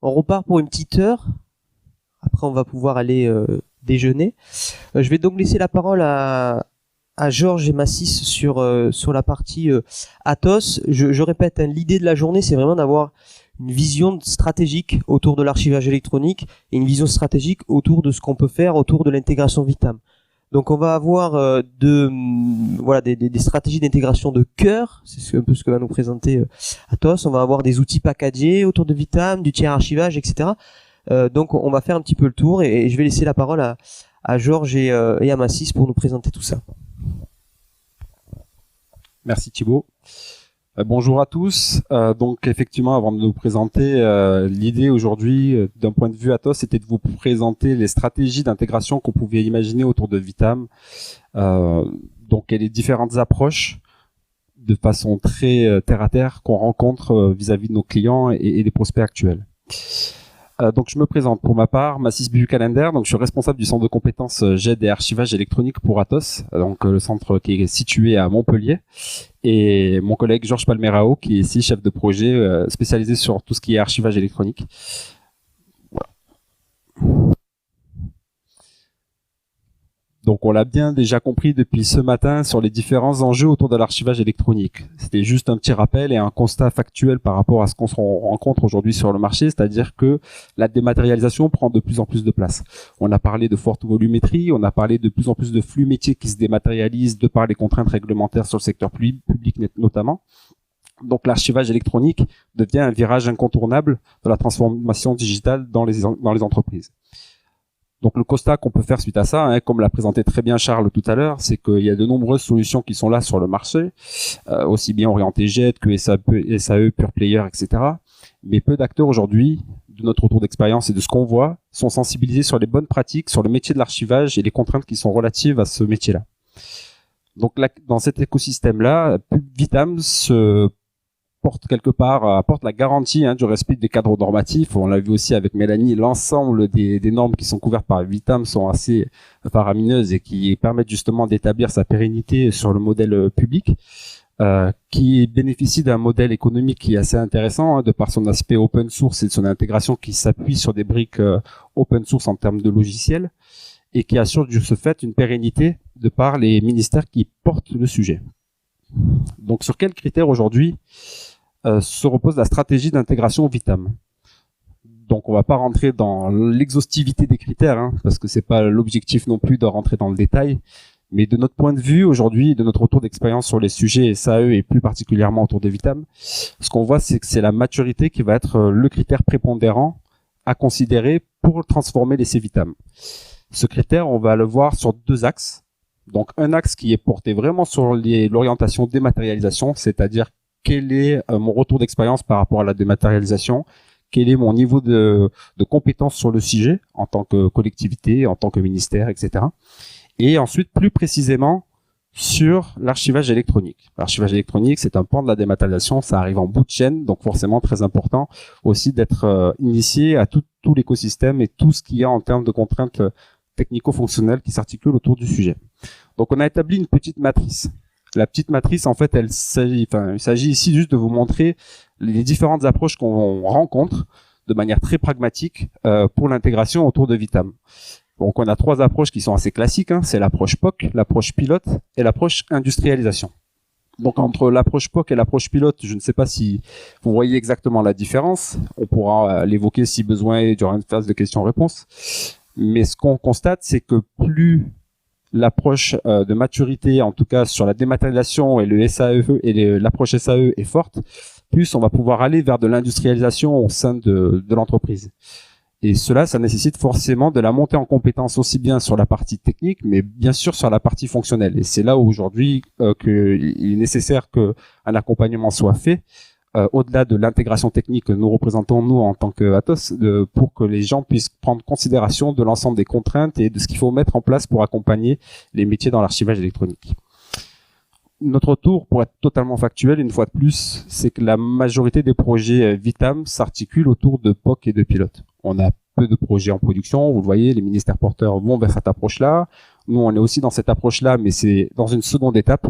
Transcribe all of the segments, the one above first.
On repart pour une petite heure. Après, on va pouvoir aller déjeuner. Je vais donc laisser la parole à Georges et Massis sur la partie Atos. Je répète, hein, l'idée de la journée, c'est vraiment d'avoir une vision stratégique autour de l'archivage électronique et une vision stratégique autour de ce qu'on peut faire autour de l'intégration Vitam. Donc on va avoir des stratégies d'intégration de cœur, c'est un peu ce que va nous présenter Atos. On va avoir des outils packagés autour de Vitam, du tiers archivage, etc. Donc on va faire un petit peu le tour et je vais laisser la parole à Georges et à Massis pour nous présenter tout ça. Merci Thibaut. Bonjour à tous. Donc effectivement, avant de nous présenter, l'idée aujourd'hui, d'un point de vue Atos, c'était de vous présenter les stratégies d'intégration qu'on pouvait imaginer autour de Vitam. Donc et les différentes approches de façon très terre à terre qu'on rencontre vis-à-vis de nos clients et des prospects actuels. Donc je me présente pour ma part, Massis Buchalender, donc je suis responsable du centre de compétences GED et archivage électronique pour Atos, donc le centre qui est situé à Montpellier, et mon collègue Georges Palmerao qui est ici chef de projet spécialisé sur tout ce qui est archivage électronique. Voilà. Donc on l'a bien déjà compris depuis ce matin sur les différents enjeux autour de l'archivage électronique. C'était juste un petit rappel et un constat factuel par rapport à ce qu'on rencontre aujourd'hui sur le marché, c'est-à-dire que la dématérialisation prend de plus en plus de place. On a parlé de forte volumétrie, on a parlé de plus en plus de flux métiers qui se dématérialisent de par les contraintes réglementaires sur le secteur public notamment. Donc l'archivage électronique devient un virage incontournable de la transformation digitale dans les entreprises. Donc le constat qu'on peut faire suite à ça, hein, comme l'a présenté très bien Charles tout à l'heure, c'est qu'il y a de nombreuses solutions qui sont là sur le marché, aussi bien orientées GED que SAE, Pure Player, etc. Mais peu d'acteurs aujourd'hui, de notre retour d'expérience et de ce qu'on voit, sont sensibilisés sur les bonnes pratiques, sur le métier de l'archivage et les contraintes qui sont relatives à ce métier-là. Donc là, dans cet écosystème-là, Vitam apporte la garantie du respect des cadres normatifs. On l'a vu aussi avec Mélanie, l'ensemble des normes qui sont couvertes par Vitam sont assez faramineuses et qui permettent justement d'établir sa pérennité sur le modèle public, qui bénéficie d'un modèle économique qui est assez intéressant de par son aspect open source et de son intégration qui s'appuie sur des briques open source en termes de logiciels et qui assure de ce fait une pérennité de par les ministères qui portent le sujet. Donc sur quels critères aujourd'hui se repose la stratégie d'intégration Vitam? Donc on va pas rentrer dans l'exhaustivité des critères, parce que c'est pas l'objectif non plus de rentrer dans le détail, mais de notre point de vue aujourd'hui, de notre retour d'expérience sur les sujets SAE et plus particulièrement autour de Vitam, ce qu'on voit c'est que c'est la maturité qui va être le critère prépondérant à considérer pour transformer l'essai Vitam. Ce critère, on va le voir sur deux axes. Donc un axe qui est porté vraiment sur l'orientation dématérialisation, c'est-à-dire quel est mon retour d'expérience par rapport à la dématérialisation, quel est mon niveau de compétence sur le sujet en tant que collectivité, en tant que ministère, etc. Et ensuite, plus précisément, sur l'archivage électronique. L'archivage électronique, c'est un pan de la dématérialisation, ça arrive en bout de chaîne, donc forcément très important aussi d'être initié à tout l'écosystème et tout ce qu'il y a en termes de contraintes technico-fonctionnelles qui s'articulent autour du sujet. Donc on a établi une petite matrice. La petite matrice, en fait, il s'agit ici juste de vous montrer les différentes approches qu'on rencontre de manière très pragmatique pour l'intégration autour de Vitam. Donc, on a trois approches qui sont assez classiques. C'est l'approche POC, l'approche pilote et l'approche industrialisation. Donc, entre l'approche POC et l'approche pilote, je ne sais pas si vous voyez exactement la différence. On pourra l'évoquer si besoin durant une phase de questions-réponses. Mais ce qu'on constate, c'est que plus l'approche de maturité, en tout cas sur la dématérialisation et le SAE et l'approche SAE est forte, plus on va pouvoir aller vers de l'industrialisation au sein de l'entreprise. Et cela, ça nécessite forcément de la montée en compétence aussi bien sur la partie technique, mais bien sûr sur la partie fonctionnelle. Et c'est là où aujourd'hui qu'il est nécessaire qu'un accompagnement soit fait, au-delà de l'intégration technique que nous représentons nous en tant que Atos, pour que les gens puissent prendre considération de l'ensemble des contraintes et de ce qu'il faut mettre en place pour accompagner les métiers dans l'archivage électronique. Notre retour, pour être totalement factuel, une fois de plus, c'est que la majorité des projets Vitam s'articulent autour de POC et de pilotes. On a peu de projets en production, vous le voyez, les ministères porteurs vont vers cette approche-là. Nous, on est aussi dans cette approche-là, mais c'est dans une seconde étape.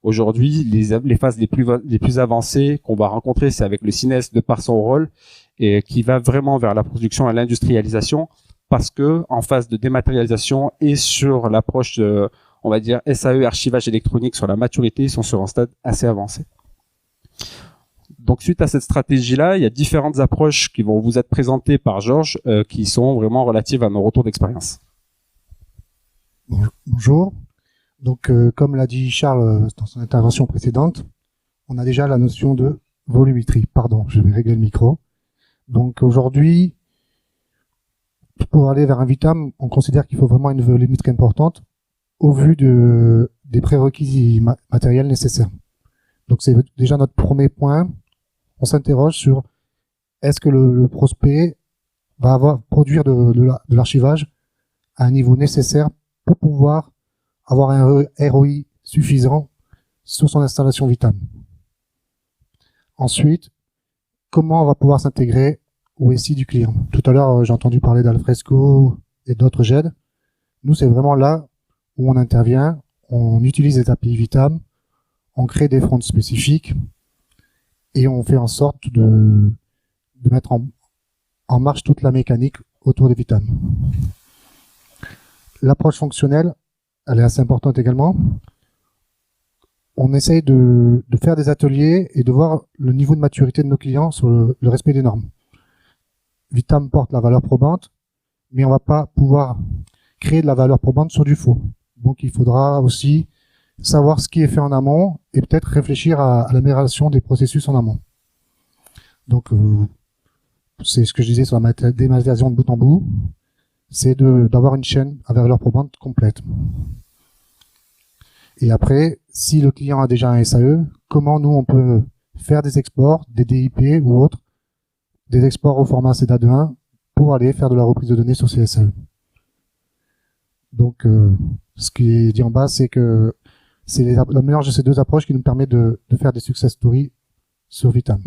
Aujourd'hui, les phases les plus avancées qu'on va rencontrer, c'est avec le Cines de par son rôle et qui va vraiment vers la production et l'industrialisation, parce que en phase de dématérialisation et sur l'approche, on va dire SAE, archivage électronique, sur la maturité, ils sont sur un stade assez avancé. Donc suite à cette stratégie-là, il y a différentes approches qui vont vous être présentées par Georges, qui sont vraiment relatives à nos retours d'expérience. Bonjour. Donc, comme l'a dit Charles dans son intervention précédente, on a déjà la notion de volumétrie. Pardon, je vais régler le micro. Donc, aujourd'hui, pour aller vers un VITAM, on considère qu'il faut vraiment une volumétrie importante au vu des prérequis matériels nécessaires. Donc, c'est déjà notre premier point. On s'interroge sur est-ce que le prospect va produire de l'archivage à un niveau nécessaire pour pouvoir avoir un ROI suffisant sur son installation VITAM. Ensuite, comment on va pouvoir s'intégrer au SI du client. Tout à l'heure, j'ai entendu parler d'Alfresco et d'autres GED. Nous, c'est vraiment là où on intervient. On utilise les API VITAM, on crée des fronts spécifiques et on fait en sorte de mettre en marche toute la mécanique autour des VITAM. L'approche fonctionnelle, elle est assez importante également. On essaye de faire des ateliers et de voir le niveau de maturité de nos clients sur le respect des normes. VITAM porte la valeur probante, mais on va pas pouvoir créer de la valeur probante sur du faux. Donc il faudra aussi savoir ce qui est fait en amont et peut-être réfléchir à l'amélioration des processus en amont. Donc c'est ce que je disais sur la dématérialisation de bout en bout, c'est d'avoir une chaîne à valeur probante complète. Et après, si le client a déjà un SAE, comment nous on peut faire des exports, des DIP ou autres, des exports au format CEDA 2.1 pour aller faire de la reprise de données sur ces SAE. Donc ce qui est dit en bas, c'est que c'est le mélange de ces deux approches qui nous permet de faire des success stories sur VITAM.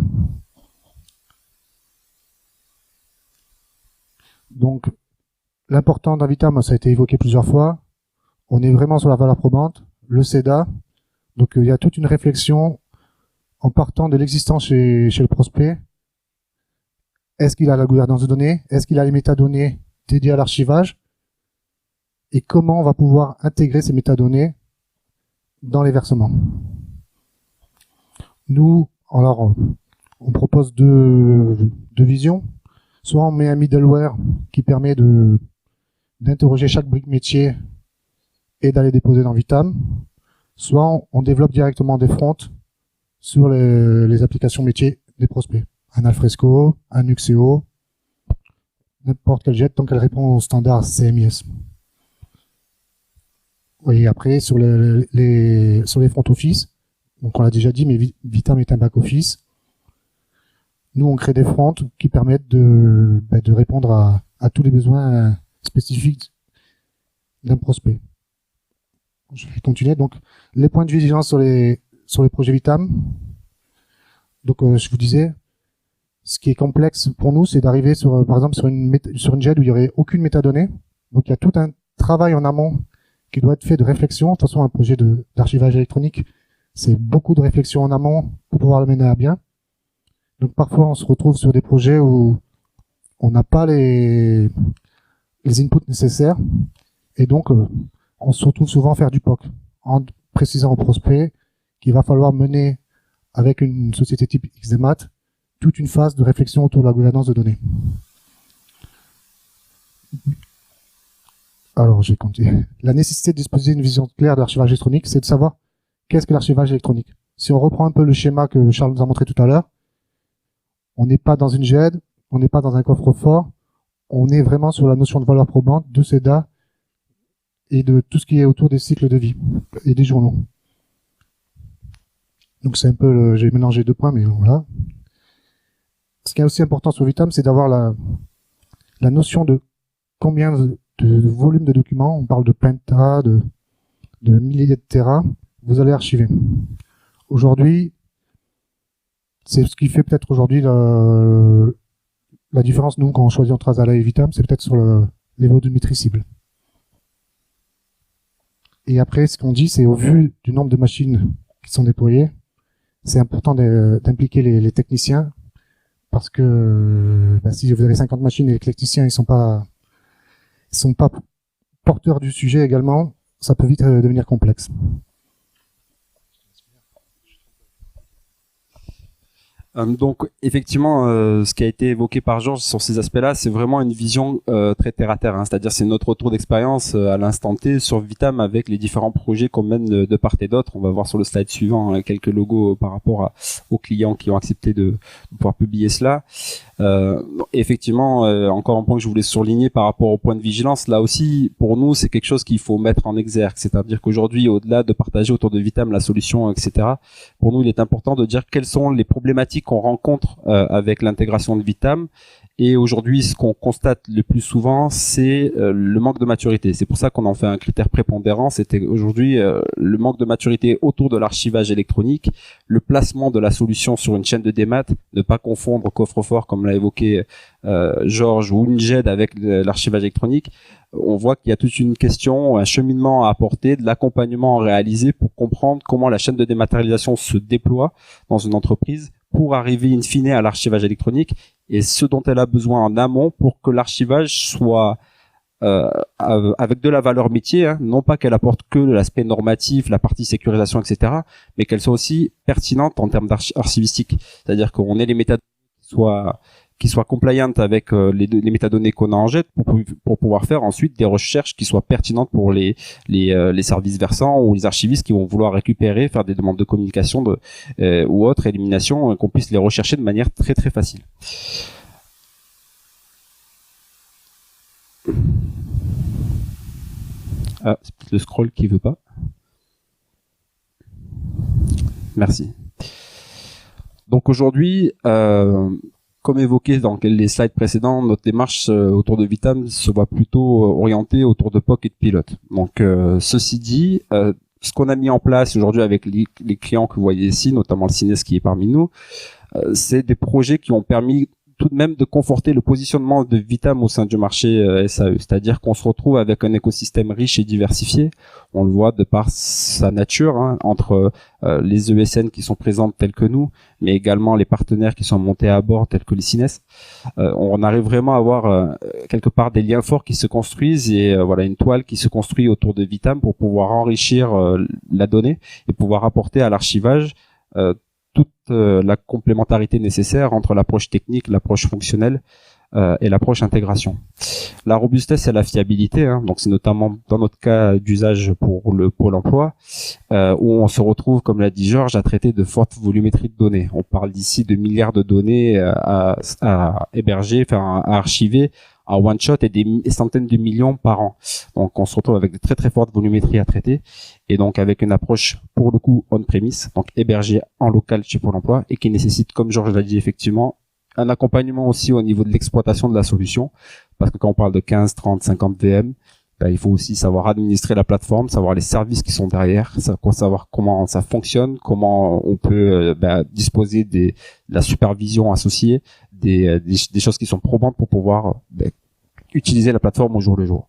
Donc l'important d'un VITAM, ça a été évoqué plusieurs fois. On est vraiment sur la valeur probante, le CEDA. Donc il y a toute une réflexion en partant de l'existence chez le prospect. Est-ce qu'il a la gouvernance de données? Est-ce qu'il a les métadonnées dédiées à l'archivage? Et comment on va pouvoir intégrer ces métadonnées dans les versements? Nous, alors, on propose deux visions. Soit on met un middleware qui permet d'interroger chaque brique métier et d'aller déposer dans VITAM. Soit on développe directement des fronts sur les applications métiers des prospects. Un Alfresco, un Nuxeo, n'importe quel jet tant qu'elle répond au standard CMIS. Et après, sur les front office, donc on l'a déjà dit, mais VITAM est un back office. Nous, on crée des fronts qui permettent de répondre à tous les besoins spécifiques d'un prospect. Je vais continuer. Donc, les points de vigilance sur les projets VITAM. Donc, je vous disais, ce qui est complexe pour nous, c'est d'arriver par exemple, sur une GED où il n'y aurait aucune métadonnée. Donc, il y a tout un travail en amont qui doit être fait de réflexion. De toute façon, un projet d'archivage électronique, c'est beaucoup de réflexion en amont pour pouvoir le mener à bien. Donc, parfois, on se retrouve sur des projets où on n'a pas les inputs nécessaires. Et donc, on se retrouve souvent à faire du POC, en précisant au prospect qu'il va falloir mener, avec une société type XDMAT, toute une phase de réflexion autour de la gouvernance de données. Alors, je vais continuer. La nécessité de disposer d'une vision claire de l'archivage électronique, c'est de savoir qu'est-ce que l'archivage électronique. Si on reprend un peu le schéma que Charles nous a montré tout à l'heure, on n'est pas dans une GED, on n'est pas dans un coffre-fort, on est vraiment sur la notion de valeur probante, de CEDA et de tout ce qui est autour des cycles de vie et des journaux. Donc c'est un peu, j'ai mélangé deux points, mais voilà. Ce qui est aussi important sur VITAM, c'est d'avoir la notion de combien de volume de documents, on parle de penta, de milliers de terras, vous allez archiver. Aujourd'hui, c'est ce qui fait peut-être aujourd'hui la différence, nous, quand on choisit entre Azala et VITAM, c'est peut-être sur les volumétries cibles. Et après, ce qu'on dit, c'est au vu du nombre de machines qui sont déployés. C'est important d'impliquer les techniciens parce que si vous avez 50 machines et les techniciens ils sont pas porteurs du sujet également, ça peut vite devenir complexe. Donc effectivement, ce qui a été évoqué par Georges sur ces aspects-là, c'est vraiment une vision très terre à terre, hein. C'est-à-dire c'est notre retour d'expérience à l'instant T sur Vitam avec les différents projets qu'on mène de part et d'autre. On va voir sur le slide suivant quelques logos par rapport aux clients qui ont accepté de pouvoir publier cela. Effectivement, encore un point que je voulais souligner par rapport au point de vigilance, là aussi pour nous c'est quelque chose qu'il faut mettre en exergue, c'est-à-dire qu'aujourd'hui au-delà de partager autour de Vitam la solution, etc., pour nous il est important de dire quelles sont les problématiques qu'on rencontre avec l'intégration de Vitam. Et aujourd'hui, ce qu'on constate le plus souvent, c'est le manque de maturité. C'est pour ça qu'on en fait un critère prépondérant. C'était aujourd'hui le manque de maturité autour de l'archivage électronique, le placement de la solution sur une chaîne de démat, ne pas confondre coffre-fort, comme l'a évoqué Georges, ou une GED avec l'archivage électronique. On voit qu'il y a toute une question, un cheminement à apporter, de l'accompagnement à réaliser pour comprendre comment la chaîne de dématérialisation se déploie dans une entreprise pour arriver in fine à l'archivage électronique et ce dont elle a besoin en amont pour que l'archivage soit avec de la valeur métier, hein, non pas qu'elle apporte que l'aspect normatif, la partie sécurisation, etc., mais qu'elle soit aussi pertinente en termes d'archivistique. C'est-à-dire qu'on ait les métadonnées qui soient compliant avec les métadonnées qu'on a en jet pour pouvoir faire ensuite des recherches qui soient pertinentes pour les services versants ou les archivistes qui vont vouloir récupérer, faire des demandes de communication ou autre élimination, qu'on puisse les rechercher de manière très très facile. Ah, c'est peut-être le scroll qui veut pas. Merci. Donc aujourd'hui, comme évoqué dans les slides précédents, notre démarche autour de Vitam se voit plutôt orientée autour de POC et de pilote. Donc, ceci dit, ce qu'on a mis en place aujourd'hui avec les clients que vous voyez ici, notamment le CINES qui est parmi nous, c'est des projets qui ont permis tout de même de conforter le positionnement de Vitam au sein du marché SAE. C'est-à-dire qu'on se retrouve avec un écosystème riche et diversifié. On le voit de par sa nature, hein, entre les ESN qui sont présentes telles que nous, mais également les partenaires qui sont montés à bord tels que les CINES. On arrive vraiment à avoir quelque part des liens forts qui se construisent et voilà une toile qui se construit autour de Vitam pour pouvoir enrichir la donnée et pouvoir apporter à l'archivage toute la complémentarité nécessaire entre l'approche technique, l'approche fonctionnelle et l'approche intégration. La robustesse et la fiabilité, hein, donc c'est notamment dans notre cas d'usage pour le pôle emploi, où on se retrouve, comme l'a dit Georges, à traiter de fortes volumétries de données. On parle d'ici de milliards de données à héberger, enfin à archiver en one shot et des centaines de millions par an. Donc on se retrouve avec de très très fortes volumétries à traiter et donc avec une approche pour le coup on-premise, donc hébergée en local chez Pôle emploi et qui nécessite, comme Georges l'a dit effectivement, un accompagnement aussi au niveau de l'exploitation de la solution, parce que quand on parle de 15, 30, 50 VM, il faut aussi savoir administrer la plateforme, savoir les services qui sont derrière, savoir comment ça fonctionne, comment on peut disposer de la supervision associée, des choses qui sont probantes pour pouvoir utiliser la plateforme au jour le jour.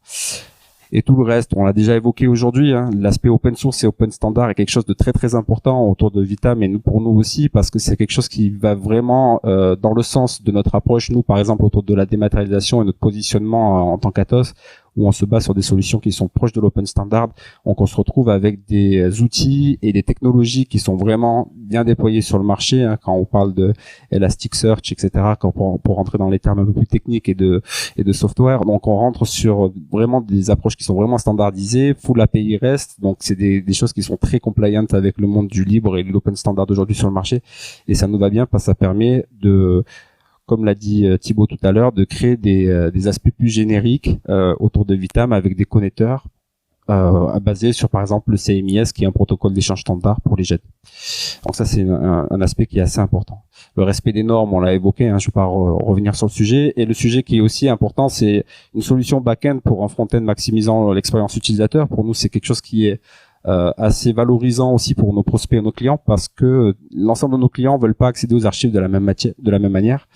Et tout le reste, on l'a déjà évoqué aujourd'hui, hein, l'aspect open source et open standard est quelque chose de très très important autour de Vitam et pour nous aussi, parce que c'est quelque chose qui va vraiment dans le sens de notre approche, nous par exemple autour de la dématérialisation et notre positionnement en tant qu'Atos, où on se base sur des solutions qui sont proches de l'open standard, donc on se retrouve avec des outils et des technologies qui sont vraiment bien déployées sur le marché, hein, quand on parle de Elasticsearch, etc., pour rentrer dans les termes un peu plus techniques et de software. Donc on rentre sur vraiment des approches qui sont vraiment standardisées, full API REST, donc c'est des choses qui sont très compliant avec le monde du libre et de l'open standard aujourd'hui sur le marché, et ça nous va bien parce que ça permet de, comme l'a dit Thibaut tout à l'heure, de créer des aspects plus génériques autour de Vitam avec des connecteurs basés sur par exemple le CMIS qui est un protocole d'échange standard pour les jets. Donc ça c'est un aspect qui est assez important. Le respect des normes, on l'a évoqué, hein, je ne vais pas revenir sur le sujet. Et le sujet qui est aussi important, c'est une solution back-end pour un front-end maximisant l'expérience utilisateur. Pour nous, c'est quelque chose qui est assez valorisant aussi pour nos prospects et nos clients, parce que l'ensemble de nos clients veulent pas accéder aux archives de la même manière.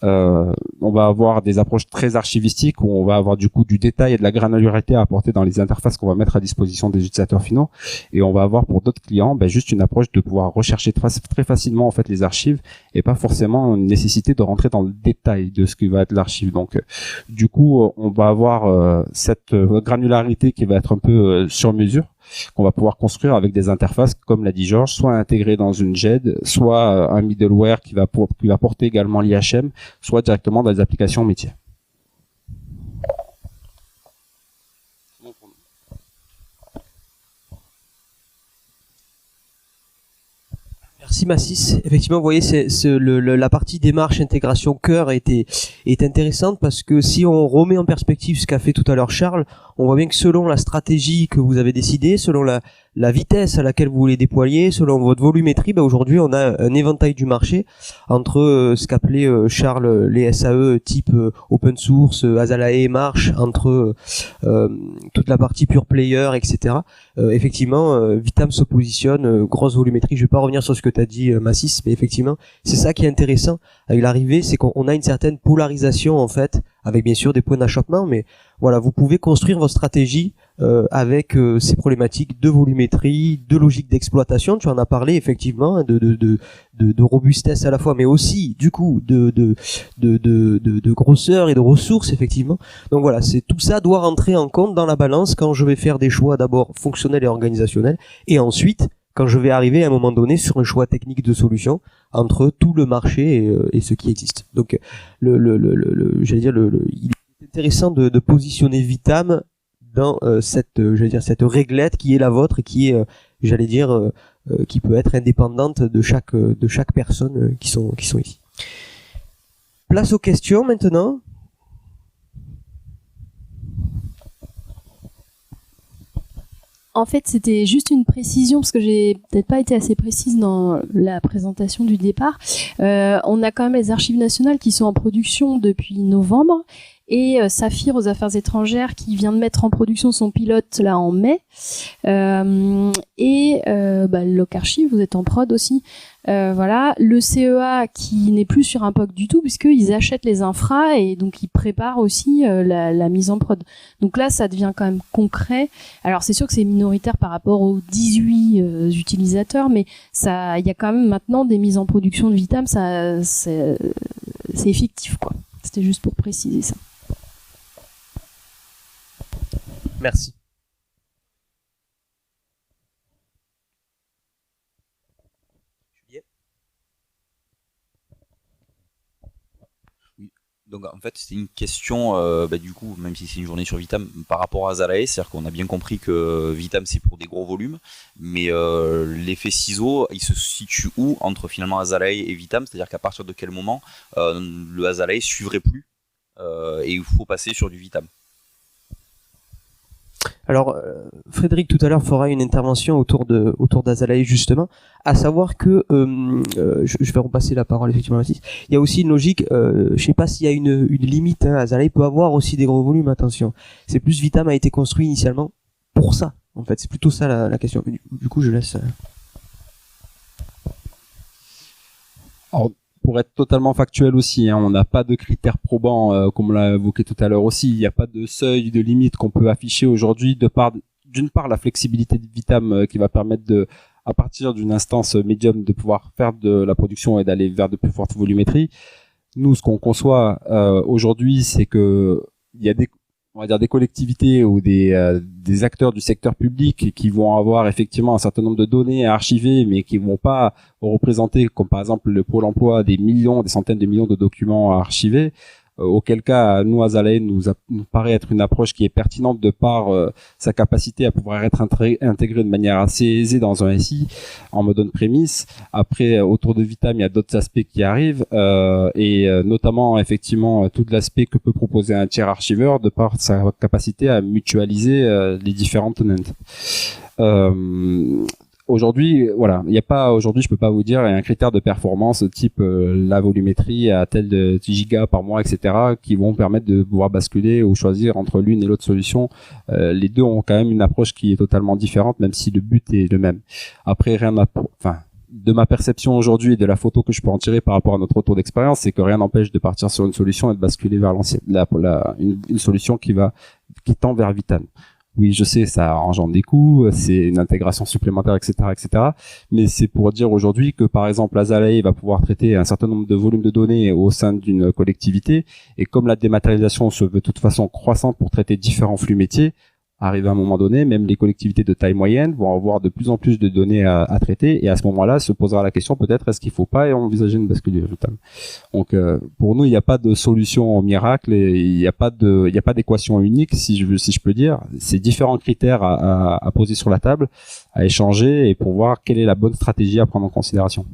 On va avoir des approches très archivistiques où on va avoir du coup du détail et de la granularité à apporter dans les interfaces qu'on va mettre à disposition des utilisateurs finaux, et on va avoir pour d'autres clients juste une approche de pouvoir rechercher très facilement en fait les archives et pas forcément une nécessité de rentrer dans le détail de ce qui va être l'archive. Donc du coup on va avoir cette granularité qui va être un peu sur mesure, qu'on va pouvoir construire avec des interfaces, comme l'a dit Georges, soit intégrées dans une GED, soit un middleware qui va porter également l'IHM, soit directement dans les applications métiers. Merci Massis. Effectivement, vous voyez, la partie démarche intégration cœur est intéressante, parce que si on remet en perspective ce qu'a fait tout à l'heure Charles, on voit bien que selon la stratégie que vous avez décidée, selon la vitesse à laquelle vous voulez déployer, selon votre volumétrie, aujourd'hui on a un éventail du marché entre ce qu'appelait Charles les SAE type open source, Azalae, March, entre toute la partie pure player, etc. Effectivement, Vitam se positionne grosse volumétrie. Je vais pas revenir sur ce que tu as dit Massis, mais effectivement c'est ça qui est intéressant avec l'arrivée, c'est qu'on a une certaine polarisation en fait, avec bien sûr des points d'achoppement, mais voilà, vous pouvez construire votre stratégie avec ces problématiques de volumétrie, de logique d'exploitation. Tu en as parlé effectivement, de robustesse à la fois, mais aussi du coup de grosseur et de ressources effectivement. Donc voilà, c'est tout ça doit rentrer en compte dans la balance quand je vais faire des choix d'abord fonctionnels et organisationnels, et ensuite quand je vais arriver à un moment donné sur un choix technique de solution entre tout le marché et ce qui existe. Donc j'allais dire il est intéressant de positionner Vitam dans cette réglette qui est la vôtre et qui est qui peut être indépendante de chaque personne qui sont ici. Place aux questions maintenant. En fait, c'était juste une précision, parce que j'ai peut-être pas été assez précise dans la présentation du départ. On a quand même les archives nationales qui sont en production depuis novembre, et Saphir aux affaires étrangères qui vient de mettre en production son pilote là en mai, et Locarchive, vous êtes en prod aussi. Voilà, le CEA qui n'est plus sur un POC du tout, puisqu'ils achètent les infras et donc ils préparent aussi la mise en prod. Donc là, ça devient quand même concret. Alors c'est sûr que c'est minoritaire par rapport aux 18 utilisateurs, mais ça, il y a quand même maintenant des mises en production de Vitam, ça, c'est effectif, quoi. C'était juste pour préciser ça. Merci. Donc en fait c'était une question du coup, même si c'est une journée sur Vitam, par rapport à Azalae, c'est-à-dire qu'on a bien compris que Vitam c'est pour des gros volumes, mais l'effet ciseau il se situe où entre finalement Azalae et Vitam, c'est-à-dire qu'à partir de quel moment le Azalae suivrait plus et il faut passer sur du Vitam. Alors, Frédéric tout à l'heure fera une intervention autour d'Azalae justement, à savoir que je vais repasser la parole effectivement aussi. Il y a aussi une logique, je sais pas s'il y a une limite. Azalae peut avoir aussi des gros volumes, attention. C'est plus Vitam a été construit initialement pour ça. En fait, c'est plutôt ça la question. Du coup, je laisse. Alors, pour être totalement factuel aussi, on n'a pas de critères probants, comme on l'a évoqué tout à l'heure aussi. Il n'y a pas de seuil, de limite qu'on peut afficher aujourd'hui, d'une part la flexibilité de Vitam qui va permettre à partir d'une instance médium de pouvoir faire de la production et d'aller vers de plus fortes volumétries. Nous, ce qu'on conçoit aujourd'hui, c'est que il y a des collectivités ou des acteurs du secteur public qui vont avoir effectivement un certain nombre de données à archiver, mais qui vont pas représenter, comme par exemple le Pôle emploi, des centaines de millions de documents à archiver. Auquel cas, nous, Azalae nous paraît être une approche qui est pertinente de par sa capacité à pouvoir être intégrée de manière assez aisée dans un SI en mode on-premise. Après, autour de Vitam, il y a d'autres aspects qui arrivent, et notamment effectivement tout l'aspect que peut proposer un tiers archiveur de par sa capacité à mutualiser les différentes tenants. Aujourd'hui, voilà, il y a pas aujourd'hui, je peux pas vous dire il y a un critère de performance type la volumétrie à tel de gigas par mois, etc., qui vont permettre de pouvoir basculer ou choisir entre l'une et l'autre solution. Les deux ont quand même une approche qui est totalement différente, même si le but est le même. Après, de ma perception aujourd'hui et de la photo que je peux en tirer par rapport à notre retour d'expérience, c'est que rien n'empêche de partir sur une solution et de basculer vers l'ancienne, une solution qui tend vers Vitam. Oui, je sais, ça engendre des coûts, c'est une intégration supplémentaire, etc., etc. Mais c'est pour dire aujourd'hui que, par exemple, Azalae va pouvoir traiter un certain nombre de volumes de données au sein d'une collectivité. Et comme la dématérialisation se veut de toute façon croissante pour traiter différents flux métiers, arrivé à un moment donné, même les collectivités de taille moyenne vont avoir de plus en plus de données à traiter, et à ce moment-là se posera la question peut-être est-ce qu'il faut pas envisager une bascule végétale. Donc pour nous il n'y a pas de solution miracle et il n'y a pas d'équation unique si je peux dire. C'est différents critères à poser sur la table, à échanger et pour voir quelle est la bonne stratégie à prendre en considération.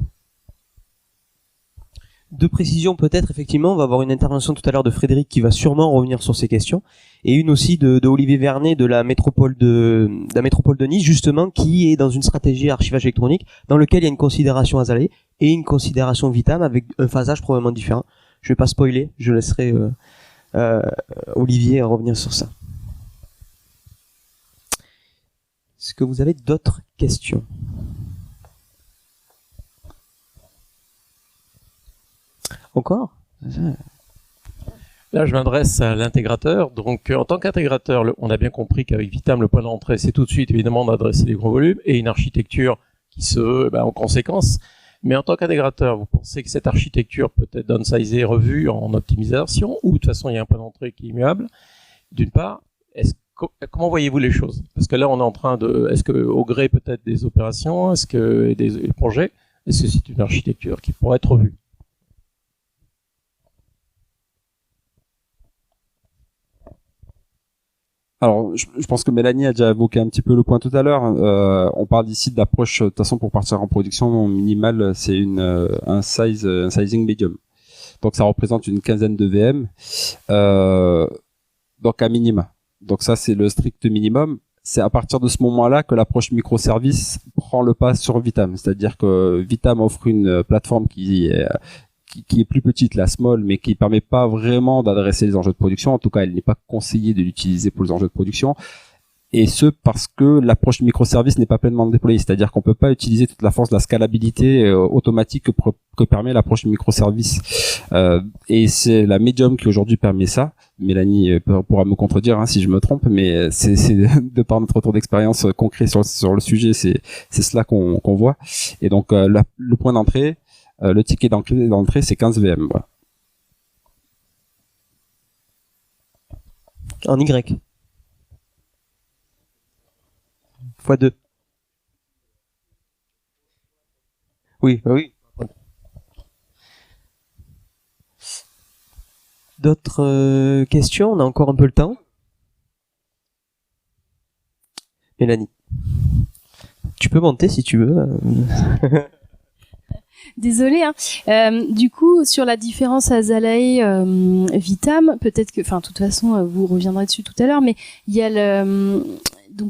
Deux précisions peut-être, effectivement, on va avoir une intervention tout à l'heure de Frédéric qui va sûrement revenir sur ces questions, et une aussi de Olivier Vernet de la métropole de Nice, justement, qui est dans une stratégie archivage électronique dans lequel il y a une considération Azalae et une considération Vitam avec un phasage probablement différent. Je vais pas spoiler, je laisserai Olivier revenir sur ça. Est-ce que vous avez d'autres questions ? Encore ? Là, je m'adresse à l'intégrateur. Donc, en tant qu'intégrateur, on a bien compris qu'avec Vitam, le point d'entrée, c'est tout de suite, évidemment, d'adresser les gros volumes et une architecture qui se veut en conséquence. Mais en tant qu'intégrateur, vous pensez que cette architecture peut être downsizée, revue en optimisation, ou de toute façon, il y a un point d'entrée qui est immuable? D'une part, comment voyez-vous les choses? Parce que là, on est en train est-ce que au gré peut-être des opérations, est-ce que des projets, est-ce que c'est une architecture qui pourrait être revue? Alors, je pense que Mélanie a déjà évoqué un petit peu le point tout à l'heure. On parle ici d'approche, de toute façon, pour partir en production minimale, c'est un sizing medium. Donc, ça représente une quinzaine de VM. Donc, à minima. Donc, ça, c'est le strict minimum. C'est à partir de ce moment-là que l'approche microservice prend le pas sur Vitam. C'est-à-dire que Vitam offre une plateforme qui est plus petite, la small, mais qui permet pas vraiment d'adresser les enjeux de production. En tout cas, elle n'est pas conseillée de l'utiliser pour les enjeux de production. Et ce, parce que l'approche microservice n'est pas pleinement déployée. C'est-à-dire qu'on peut pas utiliser toute la force de la scalabilité automatique que permet l'approche microservice. Et c'est la Medium qui aujourd'hui permet ça. Mélanie pourra me contredire si je me trompe, mais c'est de par notre retour d'expérience concret sur le sujet, c'est cela qu'on voit. Et donc, le point d'entrée, le ticket d'entrée, c'est 15 VM. Voilà. En Y. x2. Oui, bah oui. D'autres questions? On a encore un peu le temps. Mélanie. Tu peux monter si tu veux. Désolée. Du coup, sur la différence Azalae Vitam, peut-être que, de toute façon, vous reviendrez dessus tout à l'heure, mais il y a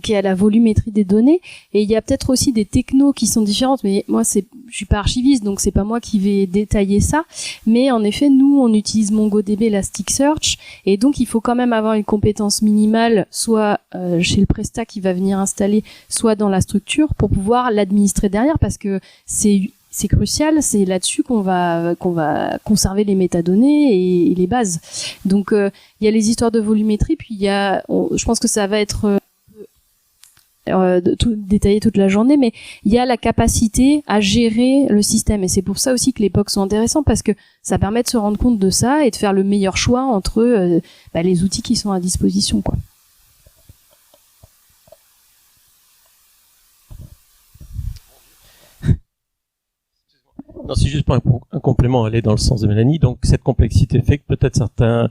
il y a la volumétrie des données et il y a peut-être aussi des technos qui sont différentes. Mais moi, je suis pas archiviste, donc c'est pas moi qui vais détailler ça. Mais en effet, nous, on utilise MongoDB Elasticsearch et donc il faut quand même avoir une compétence minimale, soit chez le prestat qui va venir installer, soit dans la structure pour pouvoir l'administrer derrière, parce que c'est crucial, c'est là-dessus qu'on va conserver les métadonnées et les bases. Donc il y a les histoires de volumétrie, puis je pense que ça va être détaillé toute la journée, mais il y a la capacité à gérer le système, et c'est pour ça aussi que les POC sont intéressants, parce que ça permet de se rendre compte de ça et de faire le meilleur choix entre les outils qui sont à disposition, quoi. Non, c'est juste pour un complément, aller dans le sens de Mélanie. Donc, cette complexité fait que peut-être certaines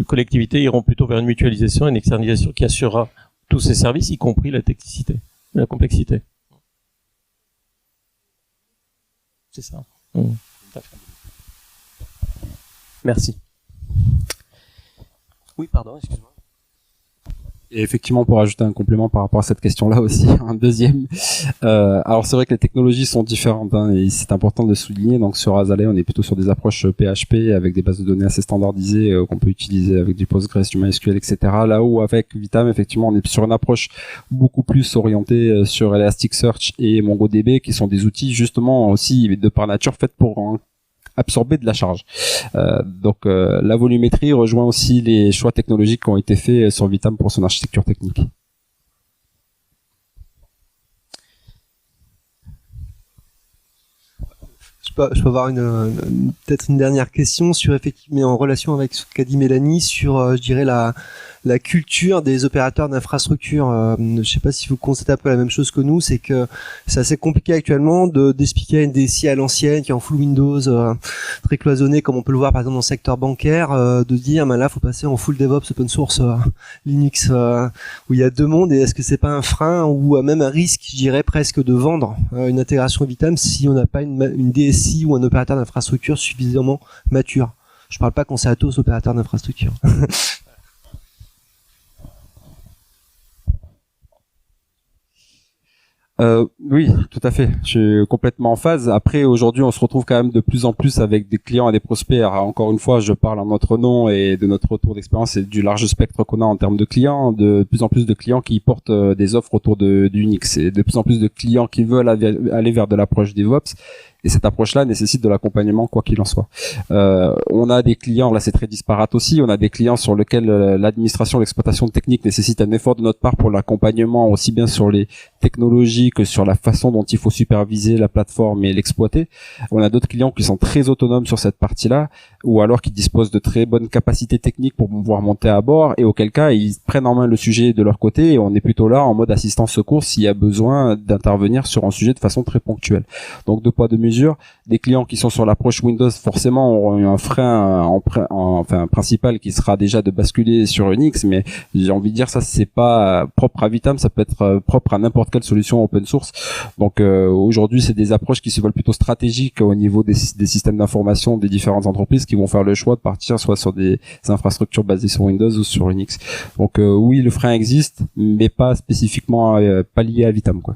collectivités iront plutôt vers une mutualisation, une externalisation qui assurera tous ces services, y compris la technicité, la complexité. C'est ça. Merci. Oui, pardon, excuse-moi. Et effectivement, pour ajouter un complément par rapport à cette question-là aussi, un deuxième. Alors c'est vrai que les technologies sont différentes, hein, et c'est important de le souligner. Donc sur Azalea, on est plutôt sur des approches PHP avec des bases de données assez standardisées qu'on peut utiliser avec du Postgres, du MySQL, etc. Là où avec Vitam, effectivement, on est sur une approche beaucoup plus orientée sur Elasticsearch et MongoDB, qui sont des outils justement aussi de par nature faits pour absorber de la charge. Donc la volumétrie rejoint aussi les choix technologiques qui ont été faits sur Vitam pour son architecture technique. Je peux avoir peut-être une dernière question sur effectivement, mais en relation avec ce qu'a dit Mélanie sur, je dirais la culture des opérateurs d'infrastructure. Je sais pas si vous constatez un peu la même chose que nous, c'est que c'est assez compliqué actuellement d'expliquer à une DSI à l'ancienne qui est en full Windows, très cloisonné comme on peut le voir par exemple dans le secteur bancaire, de dire là faut passer en full DevOps open source Linux où il y a deux mondes, et est-ce que c'est pas un frein ou même un risque, je dirais presque, de vendre une intégration Vitam si on n'a pas une DSI ou un opérateur d'infrastructure suffisamment mature. Je parle pas quand c'est Atos opérateur d'infrastructure. Oui, tout à fait. Je suis complètement en phase. Après, aujourd'hui, on se retrouve quand même de plus en plus avec des clients et des prospects. Alors, encore une fois, je parle en notre nom et de notre retour d'expérience et du large spectre qu'on a en termes de clients. De plus en plus de clients qui portent des offres autour du Unix, et de plus en plus de clients qui veulent aller vers de l'approche DevOps. Et cette approche-là nécessite de l'accompagnement, quoi qu'il en soit. On a des clients, là c'est très disparate aussi, on a des clients sur lesquels l'administration, l'exploitation technique nécessite un effort de notre part pour l'accompagnement, aussi bien sur les technologies que sur la façon dont il faut superviser la plateforme et l'exploiter. On a d'autres clients qui sont très autonomes sur cette partie-là, ou alors qui disposent de très bonnes capacités techniques pour pouvoir monter à bord, et auquel cas ils prennent en main le sujet de leur côté, et on est plutôt là en mode assistance secours s'il y a besoin d'intervenir sur un sujet de façon très ponctuelle. Donc deux poids deux mesures. Des clients qui sont sur l'approche Windows forcément auront eu un frein enfin principal qui sera déjà de basculer sur Unix, mais j'ai envie de dire ça c'est pas propre à Vitam, ça peut être propre à n'importe quelle solution open source. Donc aujourd'hui c'est des approches qui se veulent plutôt stratégiques au niveau des systèmes d'information des différentes entreprises qui vont faire le choix de partir soit sur des infrastructures basées sur Windows ou sur Unix. Donc oui, le frein existe, mais pas spécifiquement pas lié à Vitam, quoi.